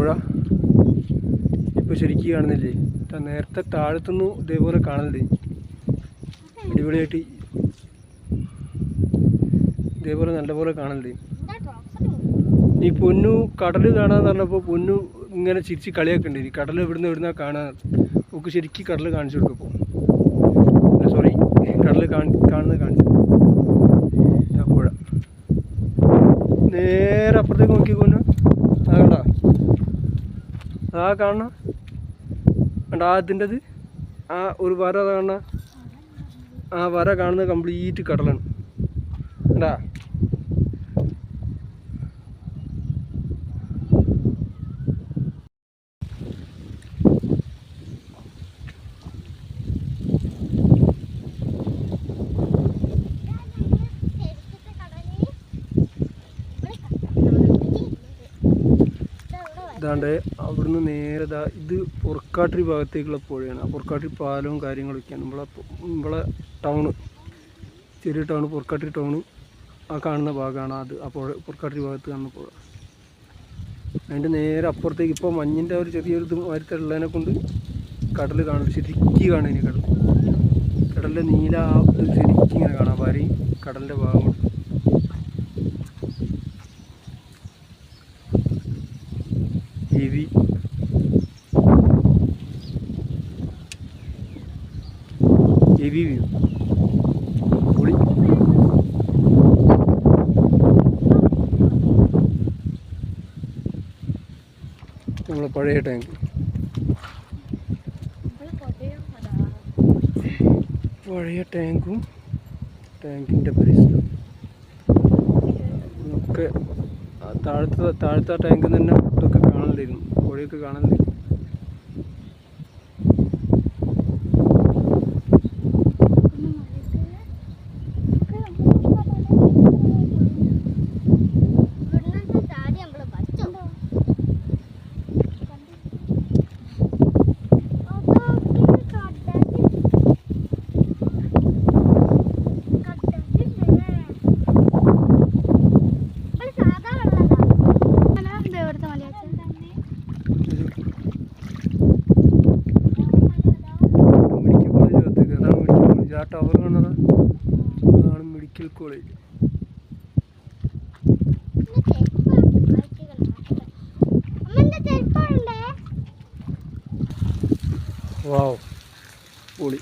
പുഴ ഇപ്പോൾ ശരിക്കും കാണുന്നില്ലേ? നേരത്തെ താഴത്തുനിന്ന് ഇതേപോലെ കാണലുണ്ട്. അടിപൊളിയായിട്ട് ഇതേപോലെ നല്ലപോലെ കാണലുണ്ട്. ഈ പൊന്നു കടൽ കാണാന്ന് പറഞ്ഞപ്പോൾ പൊന്നു ഇങ്ങനെ ചിരിച്ച് കളിയാക്കണ്ടേ? കടൽ എവിടുന്നാ കാണാൻ? നമുക്ക് ശരിക്കും കടൽ കാണിച്ചു കൊടുക്കും. ഇപ്പോൾ സോറി, കടൽ കാണുന്നത് കാണിച്ചു. പുഴ നേരെ അപ്പുറത്തേക്ക് നോക്കിക്കോന്നു. ആ കണ്ട, ആ കാണണം കണ്ട, ആ ഇതിൻ്റെത് ആ ഒരു വര കാണണ, ആ വര കാണുന്നത് കംപ്ലീറ്റ് കടലാണ്. കണ്ടാ? ഇതാണ്ട് അവിടുന്ന് നേരെ ഇത് പൊറക്കാട്ടിരി ഭാഗത്തേക്കുള്ള പുഴയാണ്. ആ പൊറക്കാട്ടിരി പാലവും കാര്യങ്ങളൊക്കെയാണ്. നമ്മളെ ടൗണ്, ചെറിയ ടൗണ്, പൊറക്കാട്ടിരി ടൗണ് ആ കാണുന്ന ഭാഗമാണ് അത്. ആ പുഴ പൊറക്കാട്ടിരി ഭാഗത്ത് കാണുന്ന പുഴ. അതിൻ്റെ നേരെ അപ്പുറത്തേക്ക് ഇപ്പോൾ മഞ്ഞിൻ്റെ ഒരു ചെറിയൊരു ഇത് മാതിരത്തെ ഉള്ളതിനെ കൊണ്ട് കടൽ കാണും. ശരിക്കും കാണാൻ ഇനി കടലിൻ്റെ നീല ഇത് ശരിക്കും ഇങ്ങനെ കാണാം. വരയും കടലിൻ്റെ ഭാഗങ്ങൾ. ഹെവി വ്യൂ, പൊളി. നമ്മളെ പഴയ ടാങ്ക്, പഴയ ടാങ്കും ടാങ്കിൻ്റെ പരിസരം ഒക്കെ താഴത്തെ ടാങ്കിൽ തന്നെ ഇതൊക്കെ കാണാനില്ലായിരുന്നു, പുഴയൊക്കെ കാണാനില്ലായിരുന്നു. ടവർ കാണുന്നത് അതാണ് മെഡിക്കൽ കോളേജ്. വാവ്, പൊളി.